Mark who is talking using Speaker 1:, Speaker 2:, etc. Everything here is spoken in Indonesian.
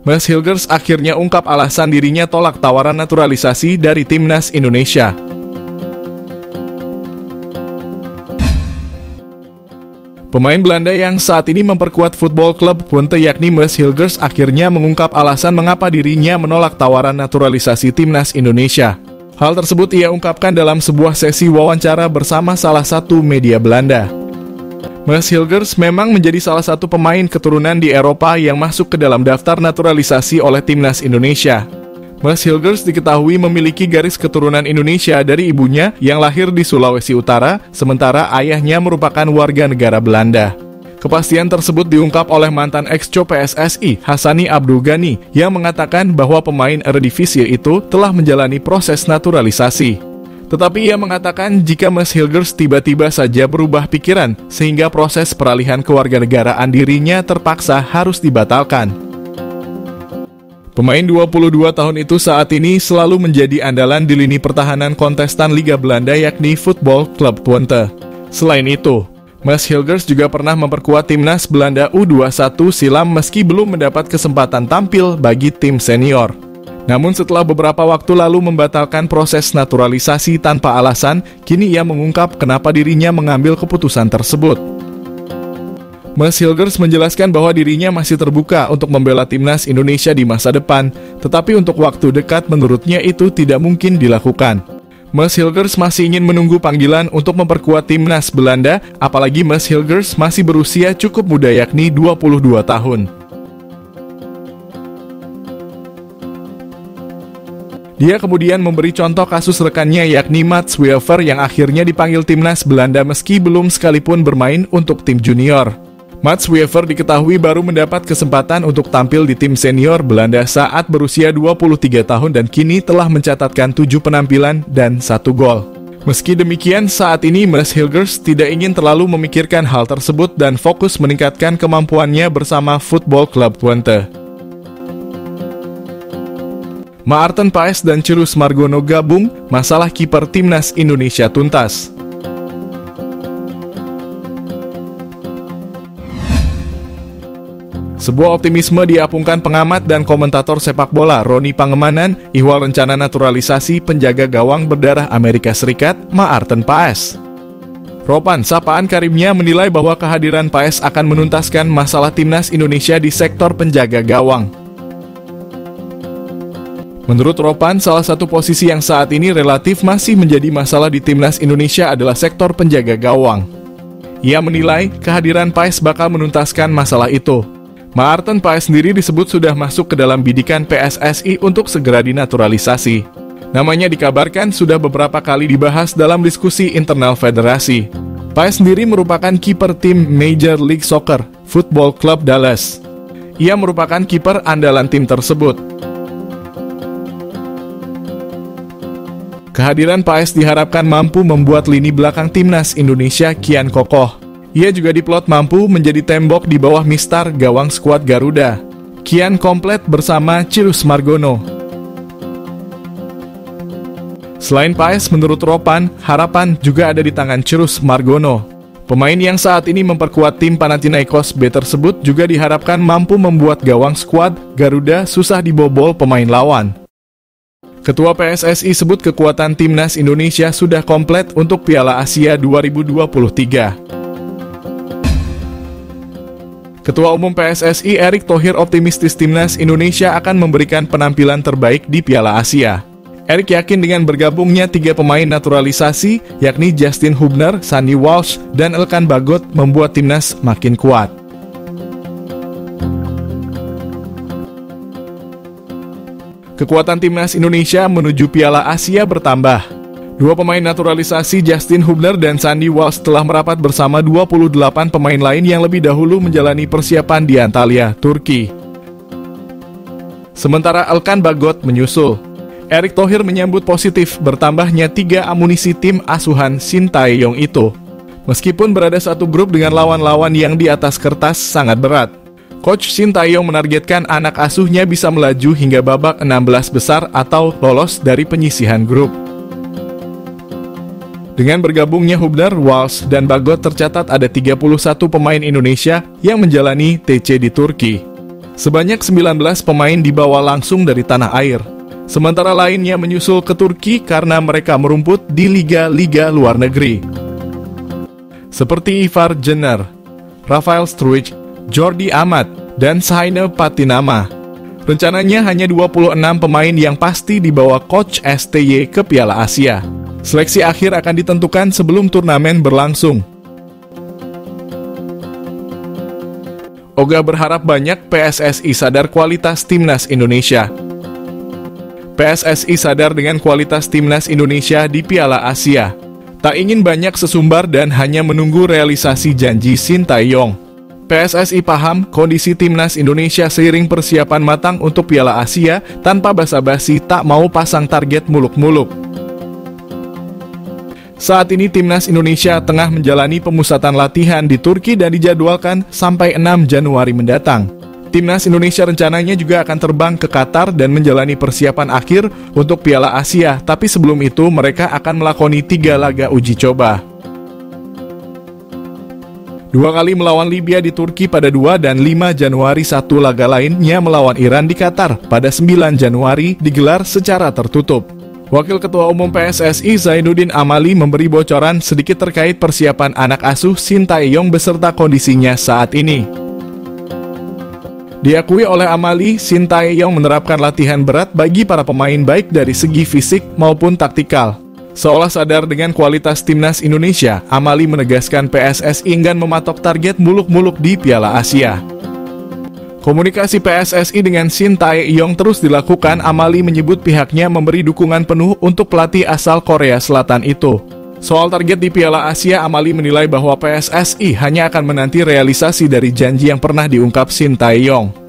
Speaker 1: Mads Hilgers akhirnya ungkap alasan dirinya tolak tawaran naturalisasi dari Timnas Indonesia. Pemain Belanda yang saat ini memperkuat Football Club Twente yakni Mads Hilgers akhirnya mengungkap alasan mengapa dirinya menolak tawaran naturalisasi Timnas Indonesia. Hal tersebut ia ungkapkan dalam sebuah sesi wawancara bersama salah satu media Belanda. Mads Hilgers memang menjadi salah satu pemain keturunan di Eropa yang masuk ke dalam daftar naturalisasi oleh Timnas Indonesia. Mads Hilgers diketahui memiliki garis keturunan Indonesia dari ibunya yang lahir di Sulawesi Utara, sementara ayahnya merupakan warga negara Belanda. Kepastian tersebut diungkap oleh mantan ex-co PSSI, Hassani Abdul Ghani, yang mengatakan bahwa pemain Eredivisie itu telah menjalani proses naturalisasi. Tetapi ia mengatakan jika Mads Hilgers tiba-tiba saja berubah pikiran, sehingga proses peralihan kewarganegaraan dirinya terpaksa harus dibatalkan. Pemain 22 tahun itu saat ini selalu menjadi andalan di lini pertahanan kontestan Liga Belanda yakni Football Club Twente. Selain itu, Mads Hilgers juga pernah memperkuat timnas Belanda U21 silam meski belum mendapat kesempatan tampil bagi tim senior. Namun setelah beberapa waktu lalu membatalkan proses naturalisasi tanpa alasan, kini ia mengungkap kenapa dirinya mengambil keputusan tersebut. Mads Hilgers menjelaskan bahwa dirinya masih terbuka untuk membela timnas Indonesia di masa depan, tetapi untuk waktu dekat menurutnya itu tidak mungkin dilakukan. Mads Hilgers masih ingin menunggu panggilan untuk memperkuat timnas Belanda, apalagi Mads Hilgers masih berusia cukup muda yakni 22 tahun. Dia kemudian memberi contoh kasus rekannya yakni Mats Wiever yang akhirnya dipanggil timnas Belanda meski belum sekalipun bermain untuk tim junior. Mats Wiever diketahui baru mendapat kesempatan untuk tampil di tim senior Belanda saat berusia 23 tahun dan kini telah mencatatkan 7 penampilan dan 1 gol. Meski demikian, saat ini Mads Hilgers tidak ingin terlalu memikirkan hal tersebut dan fokus meningkatkan kemampuannya bersama Football Club Twente. Maarten Paes dan Cirus Margono gabung, masalah kiper timnas Indonesia tuntas. Sebuah optimisme diapungkan pengamat dan komentator sepak bola Roni Pangemanan ihwal rencana naturalisasi penjaga gawang berdarah Amerika Serikat, Maarten Paes. Ropan sapaan Karimnya menilai bahwa kehadiran Paes akan menuntaskan masalah timnas Indonesia di sektor penjaga gawang. Menurut Ropan, salah satu posisi yang saat ini relatif masih menjadi masalah di timnas Indonesia adalah sektor penjaga gawang. Ia menilai kehadiran Paes bakal menuntaskan masalah itu. Maarten Paes sendiri disebut sudah masuk ke dalam bidikan PSSI untuk segera dinaturalisasi. Namanya dikabarkan sudah beberapa kali dibahas dalam diskusi internal federasi. Paes sendiri merupakan kiper tim Major League Soccer, Football Club Dallas. Ia merupakan kiper andalan tim tersebut. Kehadiran Paes diharapkan mampu membuat lini belakang timnas Indonesia kian kokoh. Ia juga diplot mampu menjadi tembok di bawah mistar gawang skuad Garuda, kian komplet bersama Cirus Margono. Selain Paes, menurut Ropan, harapan juga ada di tangan Cirus Margono. Pemain yang saat ini memperkuat tim Panathinaikos B tersebut juga diharapkan mampu membuat gawang skuad Garuda susah dibobol pemain lawan. Ketua PSSI sebut kekuatan timnas Indonesia sudah komplit untuk Piala Asia 2023. Ketua Umum PSSI Erick Thohir optimistis timnas Indonesia akan memberikan penampilan terbaik di Piala Asia. Erick yakin dengan bergabungnya 3 pemain naturalisasi, yakni Justin Hubner, Sandy Walsh, dan Elkan Bagot membuat timnas makin kuat. Kekuatan timnas Indonesia menuju Piala Asia bertambah. 2 pemain naturalisasi Justin Hubner dan Sandy Walsh telah merapat bersama 28 pemain lain yang lebih dahulu menjalani persiapan di Antalya, Turki. Sementara Elkan Bagot menyusul. Erick Thohir menyambut positif bertambahnya 3 amunisi tim asuhan Sintayong itu. Meskipun berada satu grup dengan lawan-lawan yang di atas kertas sangat berat. Coach Sintayong menargetkan anak asuhnya bisa melaju hingga babak 16 besar atau lolos dari penyisihan grup. Dengan bergabungnya Hubner, Walsh, dan Bagot tercatat ada 31 pemain Indonesia yang menjalani TC di Turki. Sebanyak 19 pemain dibawa langsung dari tanah air. Sementara lainnya menyusul ke Turki karena mereka merumput di liga-liga luar negeri. Seperti Ivar Jenner, Rafael Struijk, Jordi Amat, dan Saine Patinama. Rencananya hanya 26 pemain yang pasti dibawa coach STY ke Piala Asia. Seleksi akhir akan ditentukan sebelum turnamen berlangsung. Oga berharap banyak PSSI sadar kualitas timnas Indonesia. PSSI sadar dengan kualitas timnas Indonesia di Piala Asia. Tak ingin banyak sesumbar dan hanya menunggu realisasi janji Sintayong. PSSI paham kondisi timnas Indonesia seiring persiapan matang untuk Piala Asia tanpa basa-basi, tak mau pasang target muluk-muluk. Saat ini timnas Indonesia tengah menjalani pemusatan latihan di Turki dan dijadwalkan sampai 6 Januari mendatang. Timnas Indonesia rencananya juga akan terbang ke Qatar dan menjalani persiapan akhir untuk Piala Asia, tapi sebelum itu mereka akan melakoni 3 laga uji coba. 2 kali melawan Libya di Turki pada 2 dan 5 Januari, 1 laga lainnya melawan Iran di Qatar pada 9 Januari digelar secara tertutup. Wakil Ketua Umum PSSI Zainuddin Amali memberi bocoran sedikit terkait persiapan anak asuh Sintayong beserta kondisinya saat ini. Diakui oleh Amali, Sintayong menerapkan latihan berat bagi para pemain baik dari segi fisik maupun taktikal. Seolah sadar dengan kualitas timnas Indonesia, Amali menegaskan PSSI enggan mematok target muluk-muluk di Piala Asia. Komunikasi PSSI dengan Sintayong terus dilakukan. Amali menyebut pihaknya memberi dukungan penuh untuk pelatih asal Korea Selatan itu. Soal target di Piala Asia, Amali menilai bahwa PSSI hanya akan menanti realisasi dari janji yang pernah diungkap Sintayong.